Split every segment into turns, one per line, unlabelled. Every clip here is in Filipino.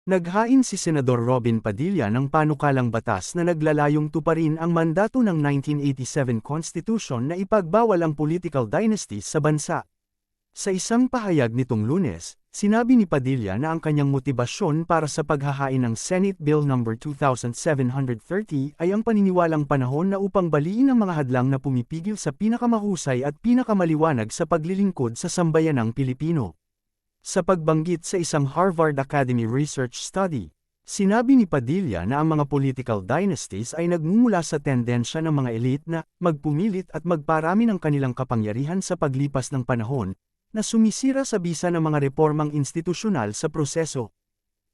Naghain si Senador Robin Padilla ng panukalang batas na naglalayong tuparin ang mandato ng 1987 Constitution na ipagbawal ang political dynasties sa bansa. Sa isang pahayag nitong Lunes, sinabi ni Padilla na ang kanyang motibasyon para sa paghahain ng Senate Bill No. 2730 ay ang paniniwalang panahon na upang baliin ang mga hadlang na pumipigil sa pinakamahusay at pinakamaliwanag sa paglilingkod sa sambayanang Pilipino. Sa pagbanggit sa isang Harvard Academy Research Study, sinabi ni Padilla na ang mga political dynasties ay nagmumula sa tendensya ng mga elite na magpumilit at magparami ng kanilang kapangyarihan sa paglipas ng panahon, na sumisira sa bisa ng mga reformang institusyonal sa proseso.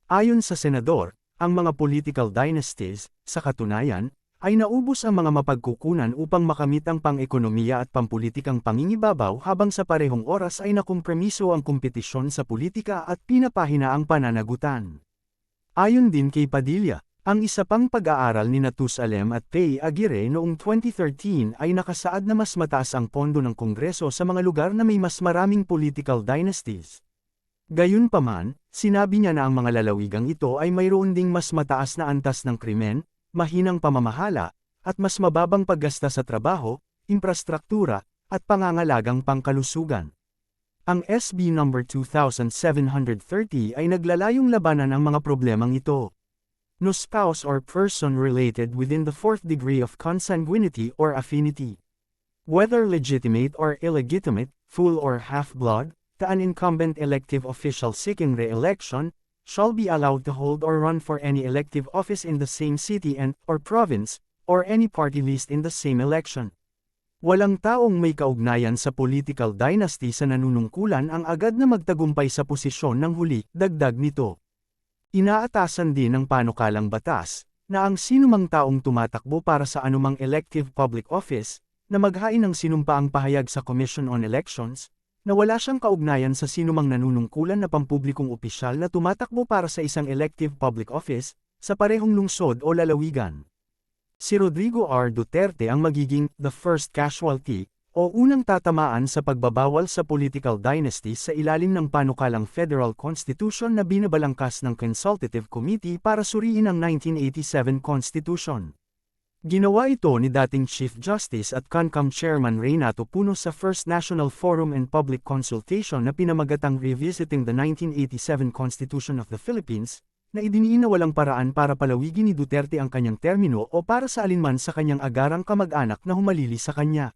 Ayon sa senador, ang mga political dynasties, sa katunayan, ay naubos ang mga mapagkukunan upang makamit ang pang-ekonomiya at pampulitikang pangingibabaw habang sa parehong oras ay nakompromiso ang kompetisyon sa politika at pinapahina ang pananagutan. Ayon din kay Padilla, ang isa pang pag-aaral ni Tusallem at Pei Aguirre noong 2013 ay nakasaad na mas mataas ang pondo ng Kongreso sa mga lugar na may mas maraming political dynasties. Gayunpaman, sinabi niya na ang mga lalawigang ito ay mayroon ding mas mataas na antas ng krimen, mahinang pamamahala, at mas mababang paggasta sa trabaho, infrastruktura, at pangangalagang pangkalusugan. Ang SB No. 2730 ay naglalayong labanan ang mga problemang ito. No spouse or person related within the fourth degree of consanguinity or affinity, whether legitimate or illegitimate, full or half-blood, to an incumbent elective official seeking re-election, shall be allowed to hold or run for any elective office in the same city and, or province, or any party list in the same election. Walang taong may kaugnayan sa political dynasty sa nanunungkulan ang agad na magtagumpay sa posisyon ng huli, dagdag nito. Inaatasan din ng panukalang batas, na ang sinumang taong tumatakbo para sa anumang elective public office, na maghain ng sinumpaang pahayag sa Commission on Elections, na wala siyang kaugnayan sa sinumang nanunungkulan na pampublikong opisyal na tumatakbo para sa isang elective public office, sa parehong lungsod o lalawigan. Si Rodrigo R. Duterte ang magiging the first casualty, o unang tatamaan sa pagbabawal sa political dynasties sa ilalim ng panukalang Federal Constitution na binabalangkas ng Consultative Committee para suriin ang 1987 Constitution. Ginawa ito ni dating Chief Justice at CONCOM Chairman Renato Puno sa First National Forum and Public Consultation na pinamagatang Revisiting the 1987 Constitution of the Philippines, na idiniin na walang paraan para palawigin ni Duterte ang kanyang termino o para sa alinman sa kanyang agarang kamag-anak na humalili sa kanya.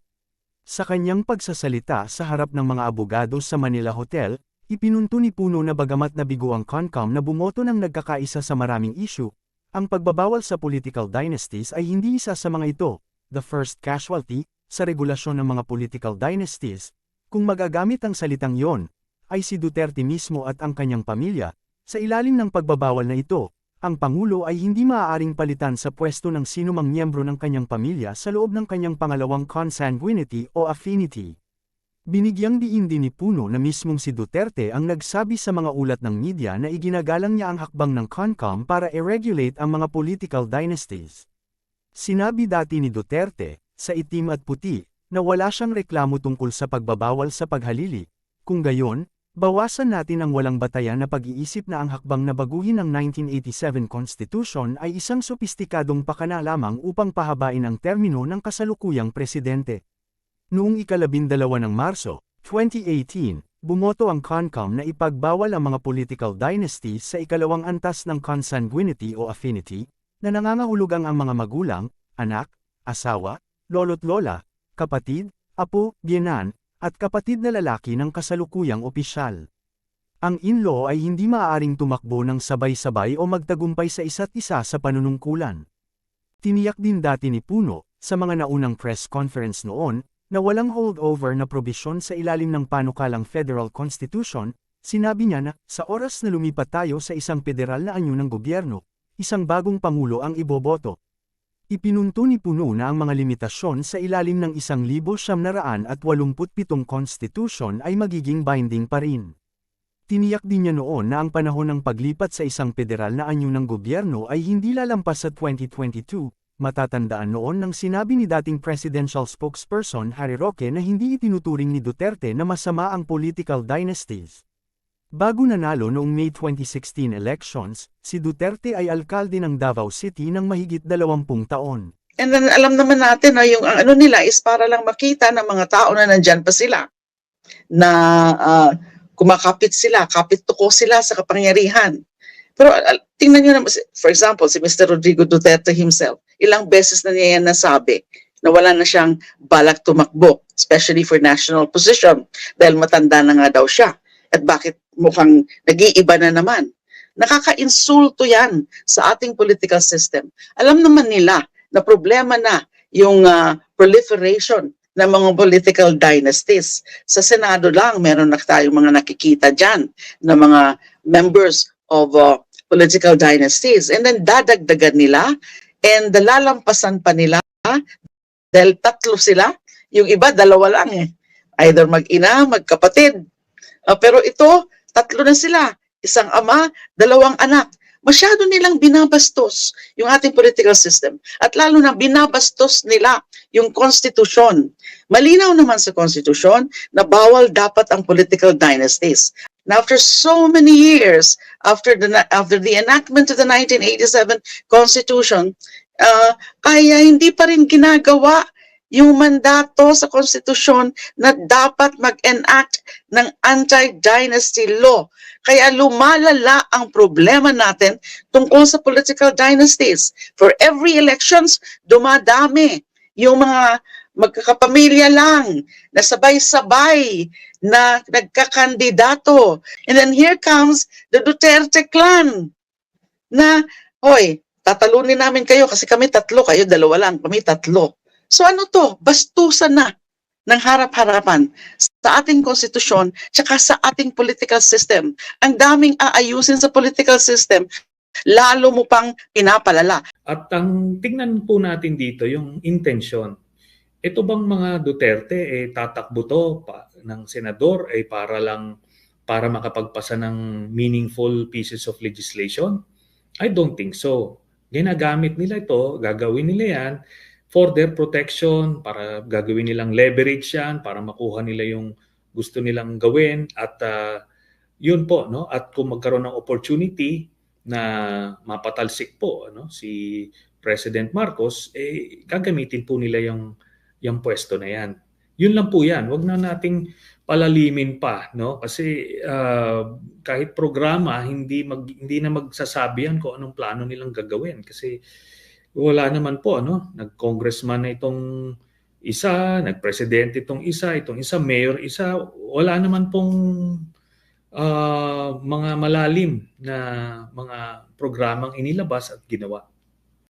Sa kanyang pagsasalita sa harap ng mga abogado sa Manila Hotel, ipinunto ni Puno na bagamat nabigo ang CONCOM na bumoto ng nagkakaisa sa maraming issue, ang pagbabawal sa political dynasties ay hindi isa sa mga ito, the first casualty, sa regulasyon ng mga political dynasties. Kung magagamit ang salitang yon, ay si Duterte mismo at ang kanyang pamilya. Sa ilalim ng pagbabawal na ito, ang Pangulo ay hindi maaaring palitan sa pwesto ng sinumang miyembro ng kanyang pamilya sa loob ng kanyang pangalawang consanguinity o affinity. Binigyang diin din ni Puno na mismong si Duterte ang nagsabi sa mga ulat ng media na iginagalang niya ang hakbang ng CONCOM para i-regulate ang mga political dynasties. Sinabi dati ni Duterte, sa Itim at Puti, na wala siyang reklamo tungkol sa pagbabawal sa paghalili. Kung gayon, bawasan natin ang walang batayan na pag-iisip na ang hakbang na baguhin ang 1987 Constitution ay isang sopistikadong pakana lamang upang pahabain ang termino ng kasalukuyang presidente. Noong ika-12 ng Marso, 2018, bumoto ang CONCOM na ipagbawal ang mga political dynasties sa ikalawang antas ng consanguinity o affinity, na nangangahulugang ang mga magulang, anak, asawa, lolo't lola, kapatid, apo, biyenan, at kapatid na lalaki ng kasalukuyang opisyal. Ang in-law ay hindi maaaring tumakbo ng sabay-sabay o magtagumpay sa isa't isa sa panunungkulan. Tiniyak din dati ni Puno, sa mga naunang press conference noon, na walang holdover na probisyon sa ilalim ng panukalang Federal Constitution. Sinabi niya na, sa oras na lumipat tayo sa isang federal na anyo ng gobyerno, isang bagong pangulo ang iboboto. Ipinunto ni Puno na ang mga limitasyon sa ilalim ng 1987 Constitution ay magiging binding pa rin. Tiniyak din niya noon na ang panahon ng paglipat sa isang federal na anyo ng gobyerno ay hindi lalampas sa 2022, matatandaan noon nang sinabi ni dating presidential spokesperson Harry Roque na hindi itinuturing ni Duterte na masama ang political dynasties. Bago nanalo noong May 2016 elections, si Duterte ay alkalde ng Davao City ng mahigit 20 taon.
And then alam naman natin na yung ano nila is para lang makita ng mga tao na nandyan pa sila, na kumakapit sila, kapit-tuko sila sa kapangyarihan. Pero tingnan nyo naman, for example, si Mr. Rodrigo Duterte himself, ilang beses na niya yan nasabi na wala na siyang balak tumakbo, especially for national position, dahil matanda na nga daw siya. At bakit mukhang nag-iiba na naman? Nakaka-insulto yan sa ating political system. Alam naman nila na problema na yung proliferation ng mga political dynasties. Sa Senado lang, meron na tayong mga nakikita dyan na mga members of political dynasties. And then dadagdagan nila and lalampasan pa nila dahil 3 sila. Yung iba, 2 lang eh. Either mag-ina, magkapatid. Pero ito, 3 na sila. Isang ama, 2 anak. Masyado nilang binabastos yung ating political system. At lalo na binabastos nila yung konstitusyon. Malinaw naman sa konstitusyon na bawal dapat ang political dynasties. Now, after so many years, after the enactment of the 1987 Constitution, kaya hindi pa rin ginagawa yung mandato sa konstitusyon na dapat mag-enact ng anti-dynasty law. Kaya lumalala ang problema natin tungkol sa political dynasties. For every elections, dumadami yung mga magkakapamilya lang na sabay-sabay na nagkakandidato. And then here comes the Duterte clan na, hoy, tatalunin namin kayo kasi kami 3, kayo 2 lang, kami 3. So ano to? Bastusan na ng harap-harapan sa ating konstitusyon tsaka sa ating political system. Ang daming aayusin sa political system, lalo mo pang pinapalala.
At ang tingnan po natin dito yung intensyon. Ito bang mga Duterte tatakbo to ng senador para makapagpasa ng meaningful pieces of legislation? I don't think so. Ginagamit nila ito, gagawin nila yan for their protection, para gagawin nilang leverage yan, para makuha nila yung gusto nilang gawin. At yun po, no? At kung magkaroon ng opportunity na mapatalsik po si President Marcos, gagamitin po nila yung pwesto na yan. Yun lang po yan. Huwag na nating palalimin pa, no? Kasi kahit programa, hindi na magsasabi yan kung anong plano nilang gagawin. Kasi wala naman po, nag-congressman na itong isa, nag-presidente itong isa, mayor isa. Wala naman pong mga malalim na mga programang inilabas at ginawa.